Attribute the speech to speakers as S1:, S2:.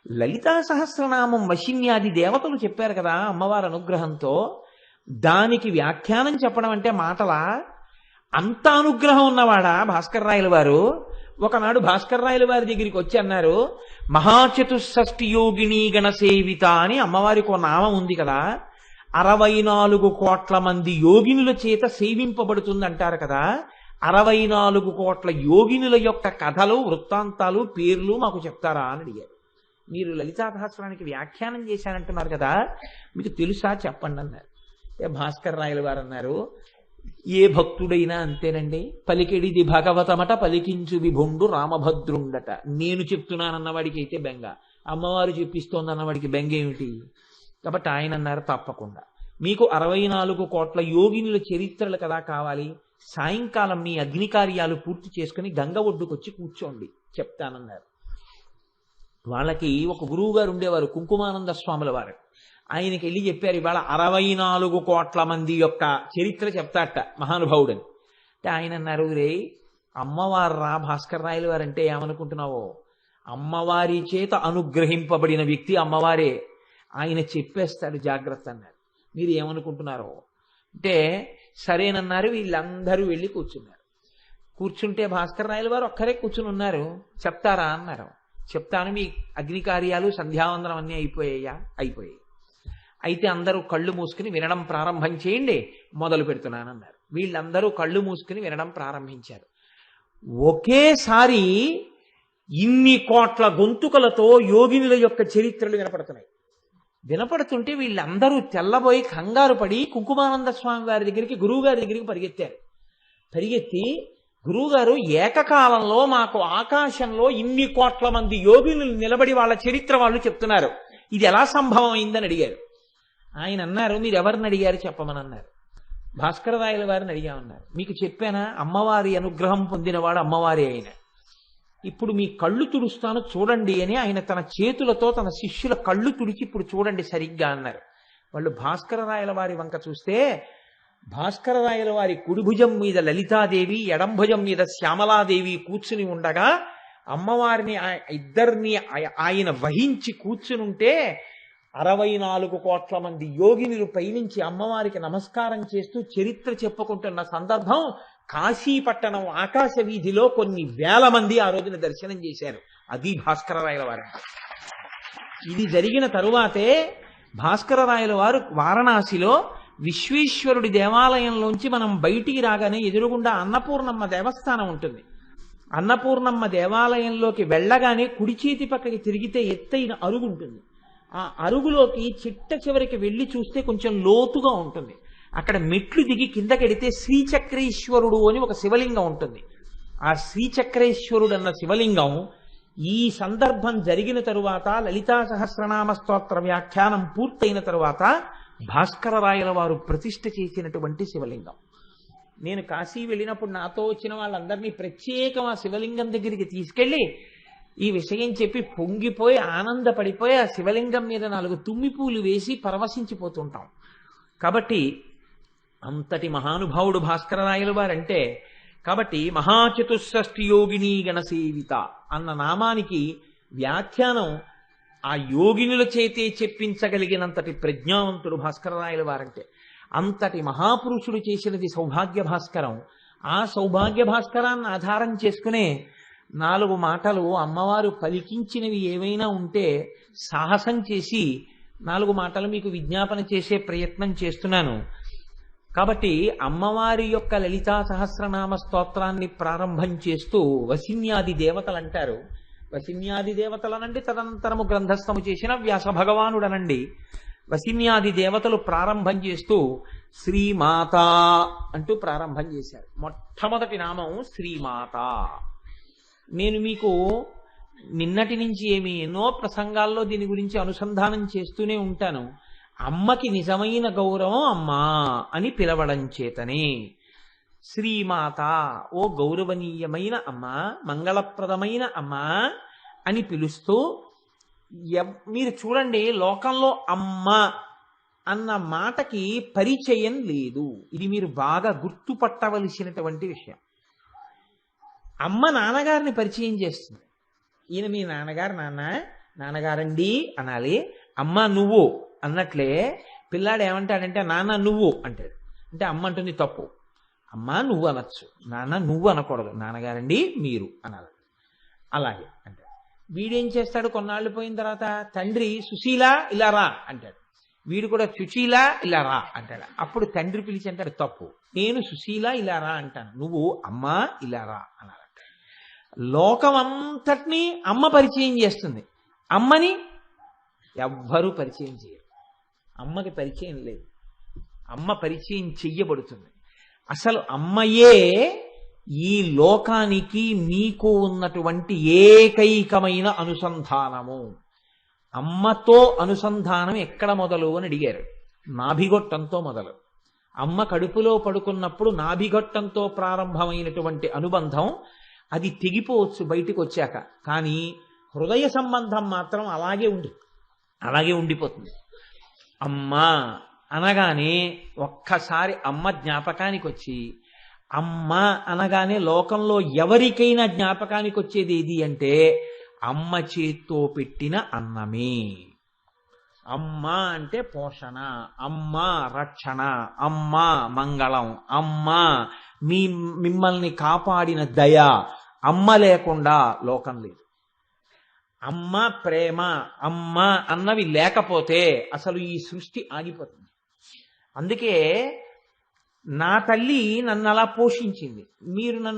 S1: లలితా సహస్రనామం వశిన్యాది దేవతలు చెప్పారు కదా అమ్మవారి అనుగ్రహంతో. దానికి వ్యాఖ్యానం చెప్పడం అంటే మాటలా? అంత అనుగ్రహం ఉన్నవాడా భాస్కర్ రాయల వారు? ఒకనాడు భాస్కర్ రాయల వారి దగ్గరికి వచ్చి అన్నారు, మహాచతుషష్ఠి యోగిని గణసేవిత అని అమ్మవారికి ఒక నామం ఉంది కదా, 64 కోట్ల మంది యోగినుల చేత సేవింపబడుతుంది అంటారు కదా, 64 కోట్ల యోగినుల యొక్క కథలు, వృత్తాంతాలు, పేర్లు మాకు చెప్తారా అని అడిగారు. మీరు లలితా సహస్రానికి వ్యాఖ్యానం చేశానంటున్నారు కదా, మీకు తెలుసా చెప్పండి అన్నారు. భాస్కర్ రాయల వారు అన్నారు, ఏ భక్తుడైనా అంతేనండి, పలికెడిది భగవతమట పలికించు విభుండు రామభద్రుండట. నేను చెప్తున్నానన్నవాడికి అయితే బెంగ, అమ్మవారు చెప్పిస్తోందన్నవాడికి బెంగ ఏమిటి? కాబట్టి ఆయన అన్నారు, తప్పకుండా మీకు 64 కోట్ల యోగినుల చరిత్రలు కదా కావాలి, సాయంకాలం మీ అగ్ని కార్యాలు పూర్తి చేసుకుని గంగ ఒడ్డుకొచ్చి కూర్చోండి, చెప్తానన్నారు. వాళ్ళకి ఒక గురువు గారు ఉండేవారు, కుంకుమానంద స్వాముల వారు. ఆయనకి వెళ్ళి చెప్పారు, ఇవాళ 64 కోట్ల మంది యొక్క చరిత్ర చెప్తాట మహానుభావుడని. అంటే ఆయన అన్నారు, రే అమ్మవారు రా భాస్కర్ రాయల వారు అంటే ఏమనుకుంటున్నావో, అమ్మవారి చేత అనుగ్రహింపబడిన వ్యక్తి అమ్మవారే, ఆయన చెప్పేస్తాడు జాగ్రత్త అన్నారు. మీరు ఏమనుకుంటున్నారో అంటే సరేనన్నారు. వీళ్ళందరూ వెళ్ళి కూర్చున్నారు. కూర్చుంటే భాస్కర్ రాయల వారు ఒక్కరే కూర్చుని ఉన్నారు. చెప్తారా అన్నారు. చెప్తాను, మీ అగ్ని కార్యాలు సంధ్యావందనం అన్నీ అయిపోయాయా? అయిపోయాయి. అయితే అందరూ కళ్ళు మూసుకుని వినడం ప్రారంభం చేయండి, మొదలు పెడుతున్నానన్నారు. వీళ్ళందరూ కళ్ళు మూసుకుని వినడం ప్రారంభించారు. ఒకేసారి ఇన్ని కోట్ల గొంతుకలతో యోగినుల యొక్క చరిత్రలు వినపడుతున్నాయి. వినపడుతుంటే వీళ్ళందరూ తెల్లబోయి కంగారు పడి కుంకుమానంద స్వామి వారి దగ్గరికి, గురువు గారి దగ్గరికి పరిగెత్తారు. పరిగెత్తి, గురువుగారు ఏకకాలంలో మాకు ఆకాశంలో ఇన్ని కోట్ల మంది యోగినులు నిలబడి వాళ్ళ చరిత్ర వాళ్ళు చెప్తున్నారు, ఇది ఎలా సంభవం అయిందని అడిగారు. ఆయన అన్నారు, మీరు ఎవరిని అడిగారు చెప్పమని అన్నారు. భాస్కర రాయల వారిని అడిగామన్నారు. మీకు చెప్పానా, అమ్మవారి అనుగ్రహం పొందినవాడు అమ్మవారి అయిన. ఇప్పుడు మీ కళ్ళు తుడుస్తాను చూడండి అని ఆయన తన చేతులతో తన శిష్యుల కళ్ళు తుడిచి ఇప్పుడు చూడండి సరిగ్గా అన్నారు. వాళ్ళు భాస్కర రాయల వారి వంక చూస్తే, భాస్కర రాయల వారి కుడి భుజం మీద లలితాదేవి, ఎడం భుజం మీద శ్యామలాదేవి కూర్చుని ఉండగా అమ్మవారిని ఇద్దరిని ఆయన వహించి కూర్చునుంటే 64 కోట్ల మంది యోగినులు పైనుంచి అమ్మవారికి నమస్కారం చేస్తూ చరిత్ర చెప్పుకుంటున్న సందర్భం. కాశీపట్టణం ఆకాశ వీధిలో కొన్ని వేల మంది ఆ రోజున దర్శనం చేశారు. అది భాస్కర రాయల వారు. ఇది జరిగిన తరువాతే భాస్కర రాయల వారు వారణాసిలో విశ్వేశ్వరుడి దేవాలయంలోంచి మనం బయటికి రాగానే ఎదురుగుండా అన్నపూర్ణమ్మ దేవస్థానం ఉంటుంది. అన్నపూర్ణమ్మ దేవాలయంలోకి వెళ్ళగానే కుడి చేతి పక్కకి తిరిగితే ఎత్తైన అరుగు ఉంటుంది. ఆ అరుగులోకి చిట్ట చివరికి వెళ్ళి చూస్తే కొంచెం లోతుగా ఉంటుంది. అక్కడ మెట్లు దిగి కిందకెడితే శ్రీచక్రేశ్వరుడు అని ఒక శివలింగం ఉంటుంది. ఆ శ్రీచక్రేశ్వరుడు అన్న శివలింగం ఈ సందర్భం జరిగిన తరువాత, లలితా సహస్రనామ స్తోత్ర వ్యాఖ్యానం పూర్తయిన తరువాత భాస్కర రాయల వారు ప్రతిష్ఠ చేసినటువంటి శివలింగం. నేను కాశీ వెళ్ళినప్పుడు నాతో వచ్చిన వాళ్ళందరినీ ప్రత్యేకం ఆ శివలింగం దగ్గరికి తీసుకెళ్ళి ఈ విషయం చెప్పి పొంగిపోయి ఆనందపడిపోయి ఆ శివలింగం మీద 4 తుమ్మి పూలు వేసి పరవశించిపోతుంటాం. కాబట్టి అంతటి మహానుభావుడు భాస్కర రాయల వారంటే. కాబట్టి మహాచతుషష్ఠి యోగిని గణసేవిత అన్న నామానికి వ్యాఖ్యానం ఆ యోగినుల చేతే చెప్పించగలిగినంతటి ప్రజ్ఞావంతుడు భాస్కర రాయల వారంటే. అంతటి మహాపురుషుడు చేసినది సౌభాగ్య భాస్కరం. ఆ సౌభాగ్య భాస్కరాన్ని ఆధారం చేసుకునే 4 మాటలు అమ్మవారు పలికించినవి ఏవైనా ఉంటే సాహసం చేసి 4 మాటలు మీకు విజ్ఞాపన చేసే ప్రయత్నం చేస్తున్నాను. కాబట్టి అమ్మవారి యొక్క లలితా సహస్రనామ స్తోత్రాన్ని ప్రారంభం చేస్తూ వసిన్యాది దేవతలు అంటారు. వసిన్యాది దేవతలనండి, తదనంతరము గ్రంథస్థము చేసిన వ్యాస భగవానుడనండి. వసిన్యాది దేవతలు ప్రారంభం చేస్తూ శ్రీమాత అంటూ ప్రారంభం చేశారు. మొట్టమొదటి నామం శ్రీమాత. నేను మీకు నిన్నటి నుంచి ఎన్నో ప్రసంగాల్లో దీని గురించి అనుసంధానం చేస్తూనే ఉంటాను. అమ్మకి నిజమైన గౌరవం అమ్మా అని పిలవడం చేతనే శ్రీమాత, ఓ గౌరవనీయమైన అమ్మ, మంగళప్రదమైన అమ్మ అని పిలుస్తూ, మీరు చూడండి లోకంలో అమ్మ అన్న మాటకి పరిచయం లేదు. ఇది మీరు బాగా గుర్తుపట్టవలసినటువంటి విషయం. అమ్మ నాన్నగారిని పరిచయం చేస్తుంది. ఈయన మీ నాన్నగారు నాన్న, నాన్నగారండి అనాలి, అమ్మ నువ్వు అన్నట్లే పిల్లాడు ఏమంటాడంటే నాన్న నువ్వు అంటాడు. అంటే అమ్మ అంటుంది తప్పు, అమ్మ నువ్వు అనొచ్చు, నాన్న నువ్వు అనకూడదు, నాన్నగారండి మీరు అనాలి. అలాగే అంటాడు. వీడేం చేస్తాడు, కొన్నాళ్ళు పోయిన తర్వాత తండ్రి సుశీల ఇలా రా అంటాడు, వీడు కూడా సుశీల ఇలా రా అంటాడు. అప్పుడు తండ్రి పిలిచి అంటాడు తప్పు, నేను సుశీల ఇలా రా అంటాను, నువ్వు అమ్మ ఇలా రా అనాలంట. లోకం అంతటినీ అమ్మ పరిచయం చేస్తుంది, అమ్మని ఎవ్వరూ పరిచయం చేయరు. అమ్మకి పరిచయం లేదు, అమ్మ పరిచయం చెయ్యబడుతుంది. అసలు అమ్మయే ఈ లోకానికి నీకు ఉన్నటువంటి ఏకైకమైన అనుసంధానము. అమ్మతో అనుసంధానం ఎక్కడ మొదలు అని అడిగారు. నాభిగొట్టంతో మొదలు. అమ్మ కడుపులో పడుకున్నప్పుడు నాభిగొట్టంతో ప్రారంభమైనటువంటి అనుబంధం అది తెగిపోవచ్చు బయటికి వచ్చాక, కానీ హృదయ సంబంధం మాత్రం అలాగే ఉండిపోతుంది. అమ్మ అనగానే ఒక్కసారి అమ్మ జ్ఞాపకానికి వచ్చి, అమ్మ అనగానే లోకంలో ఎవరికైనా జ్ఞాపకానికి వచ్చేది ఏది అంటే అమ్మ చేత్తో పెట్టిన అన్నమే. అమ్మ అంటే పోషణ, అమ్మ రక్షణ, అమ్మ మంగళం, అమ్మ మిమ్మల్ని కాపాడిన దయ. అమ్మ లేకుండా లోకం లేదు. అమ్మ ప్రేమ, అమ్మ అన్నవి లేకపోతే అసలు ఈ సృష్టి ఆగిపోతుంది. అందుకే నా తల్లి నన్ను అలా పోషించింది, మీరు నన్ను